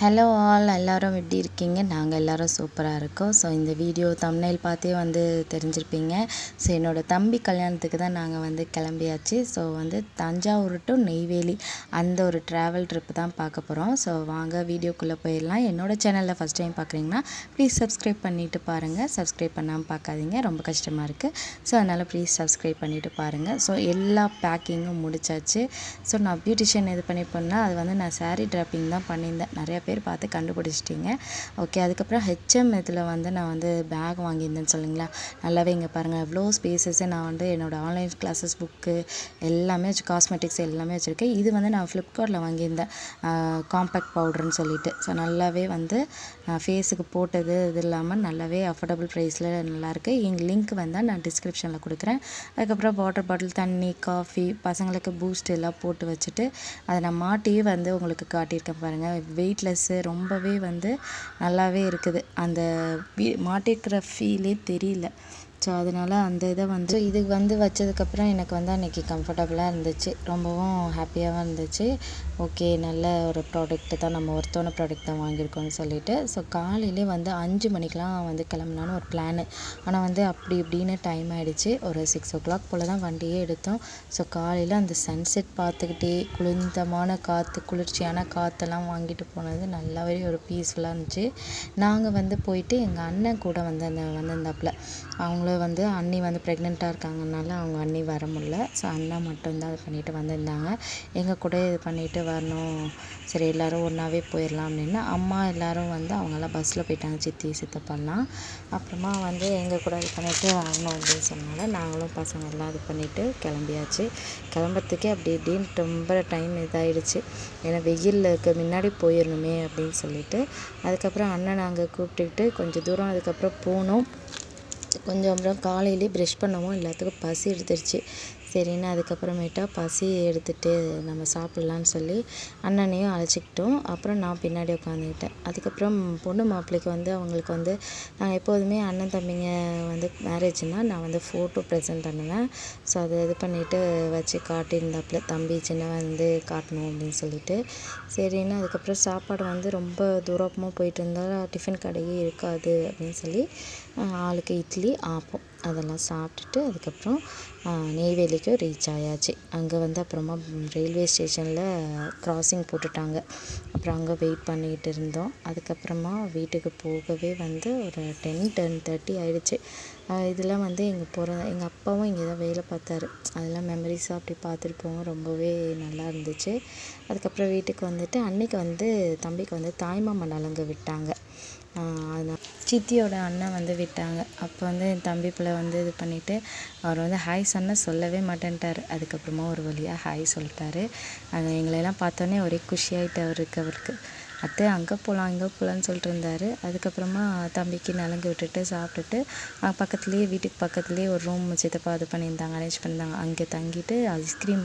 Hello all எல்லோரும் எப்படி இருக்கீங்க? நாங்கள் எல்லோரும் சூப்பராக இருக்கோம். ஸோ இந்த வீடியோ தம்ப்நெயில் பார்த்தே தெரிஞ்சிருப்பீங்க. ஸோ என்னோடய தம்பி கல்யாணத்துக்கு தான் நாங்கள் கிளம்பியாச்சு. ஸோ தஞ்சாவூர் டு நெய்வேலி அந்த ஒரு ட்ராவல் ட்ரிப் தான் பார்க்க போகிறோம். ஸோ வாங்க வீடியோக்குள்ளே போயிடலாம். என்னோடய சேனலில் ஃபஸ்ட் டைம் பார்க்குறீங்கன்னா ப்ளீஸ் சப்ஸ்கிரைப் பண்ணிவிட்டு பாருங்கள். சப்ஸ்கிரைப் பண்ணாமல் பார்க்காதீங்க, ரொம்ப கஷ்டமாக இருக்குது. ஸோ அதனால் ப்ளீஸ் சப்ஸ்கிரைப் பண்ணிவிட்டு பாருங்கள். ஸோ எல்லா பேக்கிங்கும் முடிச்சாச்சு. ஸோ நான் பியூட்டிஷியன் இது பண்ணி பண்ணால் அது நான் சாரீ ட்ராப்பிங் தான் பண்ணியிருந்தேன். நிறைய பேர் பார்த்து கண்டுபிடிச்சிட்டிங்க. ஓகே, அதுக்கப்புறம் ஹெச்எம் இதில் நான் பேக் வாங்கியிருந்தேன்னு சொல்லுங்களா, நல்லாவே இங்கே பாருங்கள் எவ்வளோ ஸ்பேசஸ்ஸு. நான் என்னோடய ஆன்லைன் கிளாஸஸ் புக்கு எல்லாமே வச்சு காஸ்மெட்டிக்ஸ் எல்லாமே வச்சுருக்கேன். இது நான் ஃப்ளிப்கார்ட்டில் வாங்கியிருந்தேன், காம்பேக்ட் பவுடர்னு சொல்லிட்டு. ஸோ நல்லாவே ஃபேஸுக்கு போட்டது இது இல்லாமல் நல்லாவே அஃபோர்டபுள் ப்ரைஸில் நல்லாயிருக்கு. எங்கள் லிங்க் நான் டிஸ்கிரிப்ஷனில் கொடுக்குறேன். அதுக்கப்புறம் வாட்டர் பாட்டில், தண்ணி, காஃபி, பசங்களுக்கு பூஸ்ட் எல்லாம் போட்டு வச்சுட்டு அதை நான் மாட்டியே உங்களுக்கு காட்டியிருக்கேன் பாருங்கள். வெயிட்லெஸ் ரொம்பவே நல்லாவே இருக்குது. அந்த மாட்டிக்கிற ஃபீலே தெரியல. ஸோ அதனால் அந்த இதை இதுக்கு வச்சதுக்கப்புறம் எனக்கு அன்றைக்கி கம்ஃபர்டபுளாக இருந்துச்சு, ரொம்பவும் ஹாப்பியாகவும் இருந்துச்சு. ஓகே, நல்ல ஒரு ப்ராடக்ட்டு தான், நம்ம ஒர்த்தான ப்ராடக்ட் தான் வாங்கியிருக்கோம்னு சொல்லிட்டு. ஸோ காலையிலே 5 மணிக்கெலாம் கிளம்புனான்னு ஒரு பிளானு. ஆனால் அப்படி இப்படின்னு டைம் ஆகிடுச்சு. ஒரு 6 o'clock போல் தான் வண்டியே எடுத்தோம். ஸோ காலையில் அந்த சன்செட் பார்த்துக்கிட்டே குளிர்ந்தமான காற்று, குளிர்ச்சியான காற்றெல்லாம் வாங்கிட்டு போனது நல்லாவே ஒரு பீஸ்ஃபுல்லாக இருந்துச்சு. நாங்கள் போயிட்டு எங்கள் அண்ணன் கூட வந்திருந்தாப்புல. அவங்களும் அண்ணி ப்ரெக்னெண்ட்டாக இருக்காங்கனால அவங்க அண்ணி வர முடியல. ஸோ அண்ணா மட்டும்தான் இது பண்ணிட்டு வந்திருந்தாங்க. எங்கள் கூட இது பண்ணிட்டு வரணும், சரி எல்லோரும் ஒன்றாவே போயிடலாம் அப்படின்னா அம்மா எல்லோரும் அவங்கெல்லாம் பஸ்ஸில் போயிட்டாங்க, சித்தி சித்தப்பாலாம். அப்புறமா எங்கள் கூட இது பண்ணிவிட்டு வரணும் அப்படின்னு சொன்னால நாங்களும் பசங்க எல்லாம் இது பண்ணிவிட்டு கிளம்பியாச்சு. கிளம்புறதுக்கே அப்படி இப்படின்னு ரொம்ப டைம் இதாகிடுச்சு. ஏன்னா வெயிலுக்கு முன்னாடி போயிடணுமே அப்படின்னு சொல்லிட்டு அதுக்கப்புறம் அண்ணன் நாங்கள் கூப்பிட்டுக்கிட்டு கொஞ்சம் தூரம் அதுக்கப்புறம் போனோம். கொஞ்சம் அப்புறம் காலையிலே ப்ரஷ் பண்ணவும் எல்லாத்துக்கும் பசி எடுத்துருச்சு. சரின்னு அதுக்கப்புறமேட்டா பசி எடுத்துகிட்டு நம்ம சாப்பிட்லான்னு சொல்லி அண்ணனையும் அழைச்சிக்கிட்டோம். அப்புறம் நான் பின்னாடி உட்காந்துக்கிட்டேன். அதுக்கப்புறம் பொண்ணு மாப்பிள்ளைக்கு அவங்களுக்கு நாங்கள் எப்போதுமே அண்ணன் தம்பிங்க மேரேஜ்னால் நான் ஃபோட்டோ ப்ரெசென்ட் பண்ணுவேன். ஸோ அதை இது பண்ணிவிட்டு வச்சு காட்டியிருந்தாப்புல, தம்பி சின்னவன் காட்டணும் அப்படின்னு சொல்லிட்டு. சரின்னு அதுக்கப்புறம் சாப்பாடு ரொம்ப தூரமாக போயிட்டு இருந்தால் டிஃபன் கடையே இருக்காது அப்படின்னு சொல்லி ஆளுக்கு இட்லி, ஆப்பம் அதெல்லாம் சாப்பிட்டுட்டு அதுக்கப்புறம் நெய்வேலிக்கு ரீச் ஆயாச்சு. அங்கே அப்புறமா ரயில்வே ஸ்டேஷனில் க்ராசிங் போட்டுட்டாங்க. அப்புறம் அங்கே வெயிட் பண்ணிகிட்டு இருந்தோம். அதுக்கப்புறமா வீட்டுக்கு போகவே ஒரு 10-10:30 ஆகிடுச்சு. இதெல்லாம் எங்கள் அப்பாவும் இங்கே தான் வேலை பார்த்தாரு. அதெல்லாம் மெமரிஸாக அப்படி பார்த்துட்டு போவோம், ரொம்பவே நல்லா இருந்துச்சு. அதுக்கப்புறம் வீட்டுக்கு அன்றைக்கி தம்பிக்கு தாய்மாமா நலங்கு விட்டாங்க. அதனால் சித்தியோட அண்ணன் விட்டாங்க. அப்போ என் தம்பி பிள்ளை இது பண்ணிவிட்டு அவர் ஹாய் சொன்ன சொல்லவே மாட்டேன்ட்டார். அதுக்கப்புறமா ஒரு வழியாக ஹாய் சொல்லிட்டாரு. அது எங்களெல்லாம் பார்த்தோன்னே ஒரே குஷியாகிட்டு அவருக்கு அத்தை அங்கே போகலாம் இங்கே போகலான்னு சொல்லிட்டு இருந்தார். அதுக்கப்புறமா தம்பிக்கு நலங்கு விட்டுட்டு சாப்பிட்டுட்டு பக்கத்துலேயே வீட்டுக்கு பக்கத்துலேயே ஒரு ரூம் சித்தப்பா இது பண்ணியிருந்தாங்க, அரேஞ்ச் பண்ணியிருந்தாங்க. அங்கே தங்கிட்டு ஐஸ்கிரீம்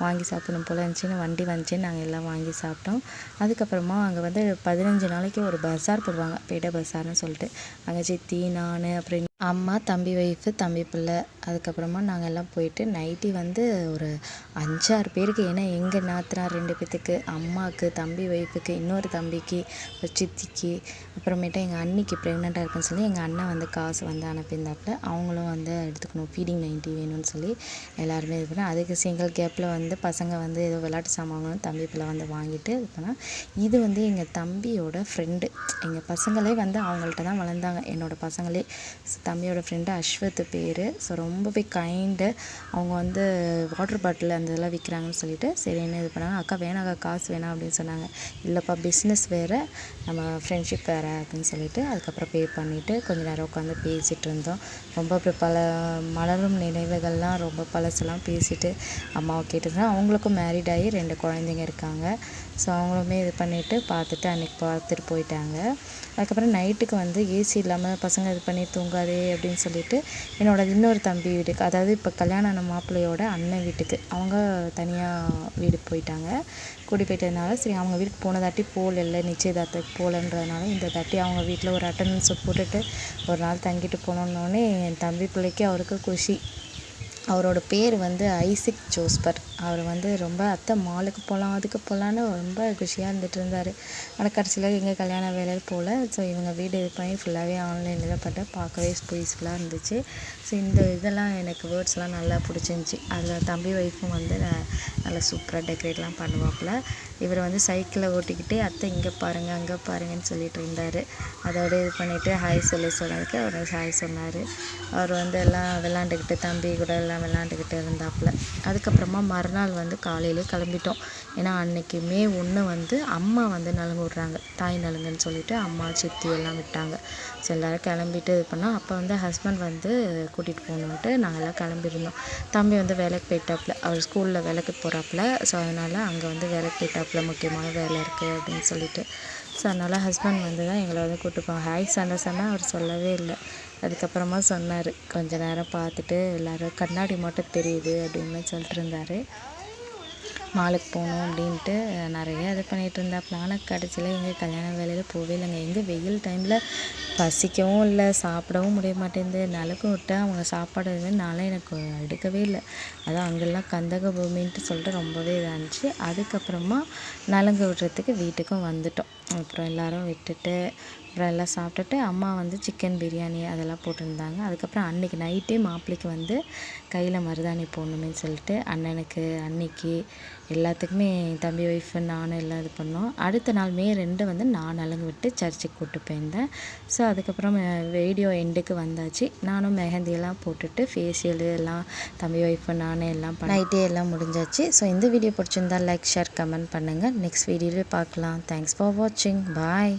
வாங்கி சாப்பிடணும் போல் இருந்துச்சுன்னு வண்டி வந்துச்சுன்னு நாங்கள் எல்லாம் வாங்கி சாப்பிட்டோம். அதுக்கப்புறமா அங்கே 15 நாளைக்கு ஒரு பஸார் போடுவாங்க, பேட பஸார்னு சொல்லிட்டு. அங்கே சித்தி, நான், அப்புறம் அம்மா, தம்பி ஒய்ஃபு, தம்பி பிள்ளை, அதுக்கப்புறமா நாங்கள் எல்லாம் போயிட்டு நைட்டி ஒரு 5-6 பேருக்கு, ஏன்னா எங்கள் நாத்தனார் 2 பேத்துக்கு, அம்மாவுக்கு, தம்பி ஒய்ஃபுக்கு, இன்னொரு தம்பிக்கு, ஒரு சித்திக்கு, அப்புறமேட்டா எங்கள் அண்ணிக்கு ப்ரெக்னெண்ட்டாக இருக்குன்னு சொல்லி எங்கள் அண்ணன் காசு அனுப்பியிருந்தாப்புல. அவங்களும் எடுத்துக்கணும், ஃபீடிங் நைட்டி வேணும்னு சொல்லி எல்லாருமே இது பண்ணால் அதுக்கு சிங்கிள் கேப்பில் பசங்க ஏதோ விளையாட்டு சாமான் தம்பி பிள்ளை வாங்கிட்டு இது பண்ணால். இது எங்கள் தம்பியோட ஃப்ரெண்டு. எங்கள் பசங்களே அவங்கள்ட்ட தான் வளர்ந்தாங்க, என்னோடய பசங்களே. தம்பியோட ஃப்ரெண்டு அஸ்வத் பேர். ஸோ ரொம்பவே கைண்டு. அவங்க வாட்டர் பாட்டில் அந்த இதெல்லாம் விற்கிறாங்கன்னு சொல்லிட்டு சரின்னு இது பண்ணாங்க. அக்கா வேணாக்கா, காசு வேணாம் அப்படின்னு சொன்னாங்க. இல்லைப்பா, பிஸ்னஸ் வேறு, நம்ம ஃப்ரெண்ட்ஷிப் வேறு அப்படின்னு சொல்லிட்டு அதுக்கப்புறம் பே பண்ணிவிட்டு கொஞ்சம் நேரம் உட்காந்து பேசிகிட்டு இருந்தோம். ரொம்ப பல மலரும் நினைவுகள்லாம், ரொம்ப பழசெல்லாம் பேசிவிட்டு அம்மாவை கேட்டுருந்தேன். அவங்களுக்கும் மேரிட் ஆகி 2 குழந்தைங்க இருக்காங்க. ஸோ அவங்களுமே இது பண்ணிவிட்டு பார்த்துட்டு அன்றைக்கி பார்த்துட்டு போயிட்டாங்க. அதுக்கப்புறம் நைட்டுக்கு ஏசி இல்லாமல் பசங்க இது பண்ணி தூங்காதே அப்படின்னு சொல்லிட்டு என்னோடய இன்னொரு தம்பி வீட்டுக்கு, அதாவது இப்போ கல்யாணம் ஆன மாப்பிள்ளையோட அண்ணன் வீட்டுக்கு, அவங்க தனியாக வீடு போயிட்டாங்க. கூட்டி போயிட்டதுனால சரி அவங்க வீட்டுக்கு போனதாட்டி போகல, நிச்சயதார்த்தத்துக்கு போகலன்றதுனால இந்த தாட்டி அவங்க வீட்டில் ஒரு அட்டண்டன்ஸை போட்டுட்டு ஒரு நாள் தங்கிட்டு போனோன்னே என் தம்பி பிள்ளைக்கு அவருக்கு குஷி. அவரோட பேர் ஐசக் ஜோஸ்பர் அவர் வந்து ரொம்ப அத்தை மாலுக்கு போகலாம் அதுக்கு போகலான்னு ரொம்ப குஷியாக இருந்துகிட்டு இருந்தார். ஆனால் கடைசியில் எங்கள் கல்யாண வேலையில் போகல. ஸோ இவங்க வீடு இது பண்ணி ஃபுல்லாகவே ஆன்லைனில் தான் பார்த்தேன். பார்க்கவே பீஸ்ஃபுல்லாக இருந்துச்சு. ஸோ இந்த இதெல்லாம் எனக்கு வேர்ட்ஸ்லாம் நல்லா பிடிச்சிருந்துச்சி. அதில் தம்பி ஒய்ஃபும் வந்து நல்லா சூப்பராக டெக்கரேட்லாம் பண்ணுவாப்புல. இவர் வந்து சைக்கிளை ஓட்டிக்கிட்டே அத்தை இங்கே பாருங்கள் அங்கே பாருங்கன்னு சொல்லிட்டு இருந்தார். அதோட இது பண்ணிவிட்டு ஹாய் சொன்னதுக்கு அவர் ஹாய் சொன்னார். அவர் வந்து எல்லாம் விளாண்டுக்கிட்டு தம்பி கூட எல்லாம் விளாண்டுக்கிட்டு இருந்தாப்புல. அதுக்கப்புறமா மறுநாள் வந்து காலையிலே கிளம்பிட்டோம். ஏன்னா அன்னைக்கு மே 1 வந்து அம்மா வந்து நலுங்கு விட்றாங்க. தாய் நலுங்குன்னு சொல்லிட்டு அம்மா சித்தி எல்லாம் விட்டாங்க. ஸோ எல்லோரும் கிளம்பிட்டு இது பண்ணோம். அப்போ வந்து ஹஸ்பண்ட் வந்து கூட்டிகிட்டு போகணுன்ட்டு நாங்கள் எல்லாம் கிளம்பியிருந்தோம். தம்பி வந்து வேலைக்கு போயிட்டாப்புல. அவர் ஸ்கூலில் வேலைக்கு போகிறாப்புல. ஸோ அதனால் அங்கே வந்து வேலைக்கு போயிட்டாப்புல, முக்கியமான வேலை இருக்குது அப்படின்னு சொல்லிட்டு. ஸோ அதனால் ஹஸ்பண்ட் வந்து தான் எங்களை வந்து கூப்பிட்டு போவாங்க. ஹாய் சொன்னால் அவர் சொல்லவே இல்லை. அதுக்கப்புறமா சொன்னார், கொஞ்ச நேரம் பார்த்துட்டு எல்லோரும் கண்ணாடி மட்டும் தெரியுது அப்படின்னு சொல்லிட்டு இருந்தார். மாலுக்கு போகணும் அப்படின்ட்டு நிறைய இது பண்ணிகிட்டு இருந்தாப்புல. ஆனால் கடைசியில் எங்கள் கல்யாண வேலையில் போகவே இல்லைங்க. எங்கள் வெயில் டைமில் பசிக்கவும் இல்லை, சாப்பிடவும் முடிய மாட்டேங்குது. நலுங்கு விட்டா அவங்க சாப்பாடு எதுவுமே எனக்கு எடுக்கவே இல்லை. அதான் அங்கெல்லாம் கந்தக பூமின்ட்டு சொல்லிட்டு ரொம்பவே இதாக இருந்துச்சு. அதுக்கப்புறமா நலுங்கு விடுறதுக்கு வீட்டுக்கும் வந்துட்டோம். அப்புறம் எல்லோரும் விட்டுட்டு அப்புறம் எல்லாம் சாப்பிட்டுட்டு அம்மா வந்து சிக்கன் பிரியாணி அதெல்லாம் போட்டிருந்தாங்க. அதுக்கப்புறம் அன்றைக்கி நைட்டே மாப்பிள்ளைக்கு வந்து கையில் மருதாணி போடணுமேன்னு சொல்லிட்டு அண்ணனுக்கு அன்னைக்கு எல்லாத்துக்குமே தம்பி ஒய்ஃபு நானும் எல்லாம் இது பண்ணோம். அடுத்த நாள் மே 2 வந்து நான் நலுங்கு விட்டு சர்ச்சுக்கு கூப்பிட்டு போயிருந்தேன். ஸோ அதுக்கப்புறம் வீடியோ எண்டுக்கு வந்தாச்சு. நானும் மெஹந்தியெல்லாம் போட்டுட்டு ஃபேஷியலு எல்லாம் தம்பி ஒய்ஃபு நானும் எல்லாம் நைட்டே எல்லாம் முடிஞ்சாச்சு. ஸோ இந்த வீடியோ பிடிச்சிருந்தா லைக் ஷேர் கமெண்ட் பண்ணுங்கள். நெக்ஸ்ட் வீடியோவில் பார்க்கலாம். தேங்க்ஸ் ஃபார் வாட்சிங். பாய்.